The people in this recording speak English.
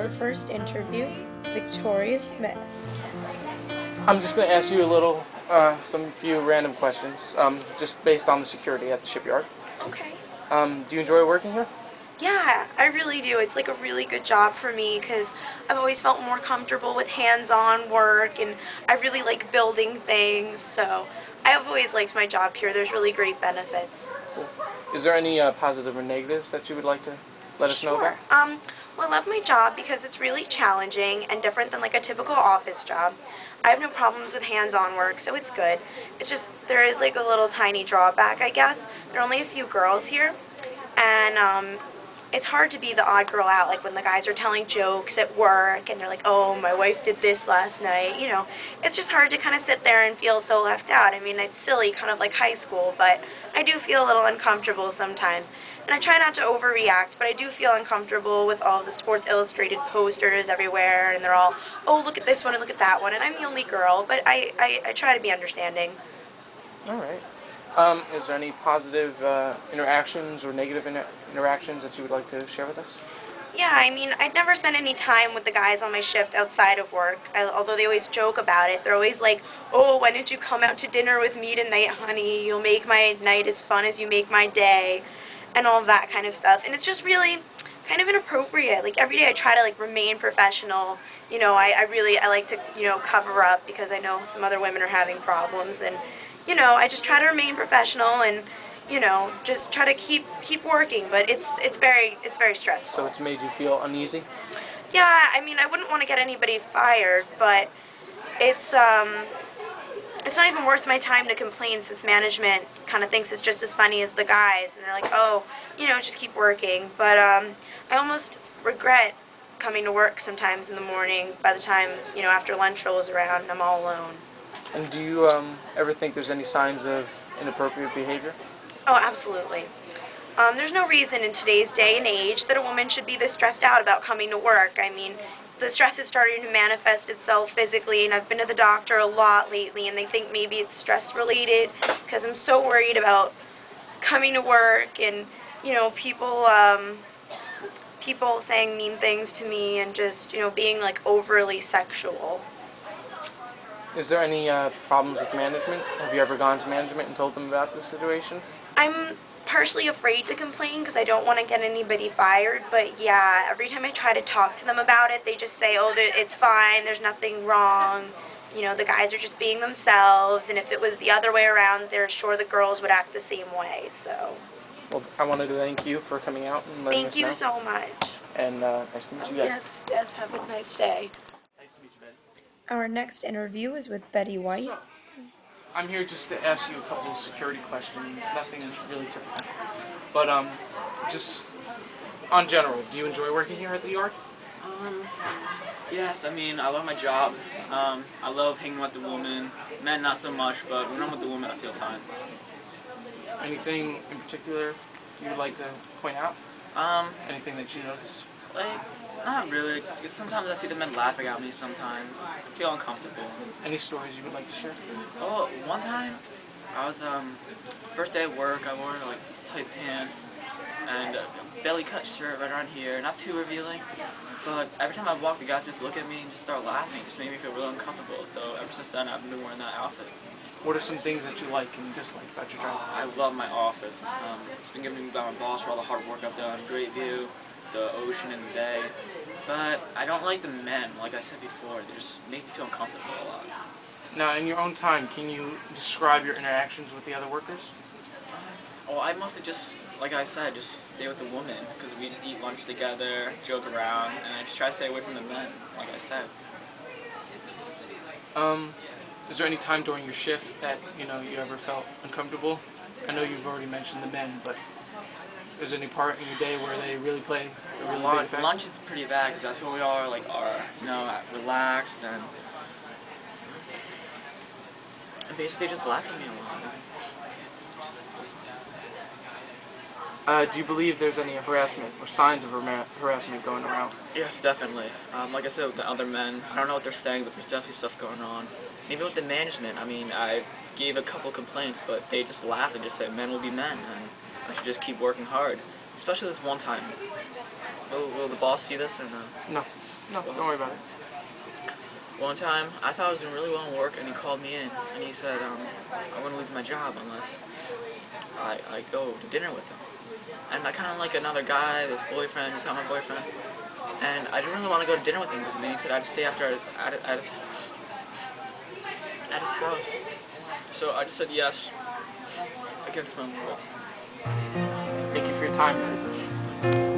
our first interview, Victoria Smith. I'm just going to ask you some few random questions, just based on the security at the shipyard. Okay. Do you enjoy working here? Yeah, I really do. It's like a really good job for me because I've always felt more comfortable with hands-on work, and I really like building things. So I've always liked my job here. There's really great benefits. Cool. Is there any positive or negatives that you would like to let us know about? Sure. Well, I love my job because it's really challenging and different than like a typical office job. I have no problems with hands-on work, so it's good. It's just there is like a little tiny drawback, I guess. There are only a few girls here, and it's hard to be the odd girl out, like when the guys are telling jokes at work and they're like, oh, my wife did this last night, it's just hard to kind of sit there and feel so left out. I mean, it's silly, kind of like high school, but I do feel a little uncomfortable sometimes. And I try not to overreact, but I do feel uncomfortable with all the Sports Illustrated posters everywhere, and they're all, oh, look at this one and look at that one, and I'm the only girl, but I try to be understanding. All right. Is there any positive interactions or negative interactions that you would like to share with us? Yeah, I mean, I'd never spend any time with the guys on my shift outside of work, although they always joke about it. They're always like, oh, why didn't you come out to dinner with me tonight, honey? You'll make my night as fun as you make my day, and all that kind of stuff. And it's just really kind of inappropriate. Like, every day I try to, like, remain professional. I like to, cover up because I know some other women are having problems, and I just try to remain professional and, just try to keep working. But it's very stressful. So it's made you feel uneasy? Yeah, I mean, I wouldn't want to get anybody fired, but it's not even worth my time to complain since management kind of thinks it's just as funny as the guys, and they're like, oh, just keep working. But I almost regret coming to work sometimes in the morning by the time, after lunch rolls around and I'm all alone. And do you ever think there's any signs of inappropriate behavior? Oh, absolutely. There's no reason in today's day and age that a woman should be this stressed out about coming to work. I mean, the stress is starting to manifest itself physically, and I've been to the doctor a lot lately, and they think maybe it's stress related because I'm so worried about coming to work and, people saying mean things to me and just, being like overly sexual. Is there any problems with management? Have you ever gone to management and told them about this situation? I'm partially afraid to complain because I don't want to get anybody fired, but yeah, every time I try to talk to them about it, they just say, oh, it's fine, there's nothing wrong, the guys are just being themselves, and if it was the other way around, they're sure the girls would act the same way, so. Well, I wanted to thank you for coming out and letting us know. Thank you so much. And nice to meet you guys. Yes, have a nice day. Nice to meet you, Betty. Our next interview is with Betty White. So, I'm here just to ask you a couple of security questions, nothing really typical. But, just, on general, do you enjoy working here at the yard? Yes, I mean, I love my job. I love hanging with the women. Men, not so much, but when I'm with the women, I feel fine. Anything in particular you'd like to point out? Anything that you notice? Like, not really. It's just sometimes I see the men laughing at me sometimes. I feel uncomfortable. Any stories you would like to share? Oh, one time, I was, first day at work, I wore, like, these tight pants and a belly cut shirt right around here. Not too revealing, but every time I walk, the guys just look at me and just start laughing. It just made me feel really uncomfortable. So ever since then, I've been wearing that outfit. What are some things that you like and dislike about your job? I love my office. It's been given to me by my boss for all the hard work I've done. Great view, the ocean and the bay. But I don't like the men, like I said before. They just make me feel uncomfortable a lot. Now, in your own time, can you describe your interactions with the other workers? Well, I mostly just, like I said, just stay with the women because we just eat lunch together, joke around, and I just try to stay away from the men, like I said. Is there any time during your shift that, you ever felt uncomfortable? I know you've already mentioned the men, but is there any part in your day where they really play a really big effect? Lunch is pretty bad because that's who we are, like, relaxed and basically just laugh at me a lot. Do you believe there's any harassment or signs of harassment going around? Yes, definitely. Like I said, with the other men, I don't know what they're saying, but there's definitely stuff going on. Maybe with the management, I mean, I gave a couple complaints, but they just laugh and just say men will be men, and I should just keep working hard. Especially this one time. Will the boss see this or no? No, don't worry about it. One time, I thought I was doing really well in work, and he called me in, and he said, I'm going to lose my job unless I go to dinner with him. And I kind of like another guy, this boyfriend, he's not my boyfriend, and I didn't really want to go to dinner with him because then he said I'd stay after at his house. So I just said yes, against my will. Thank you for your time, man.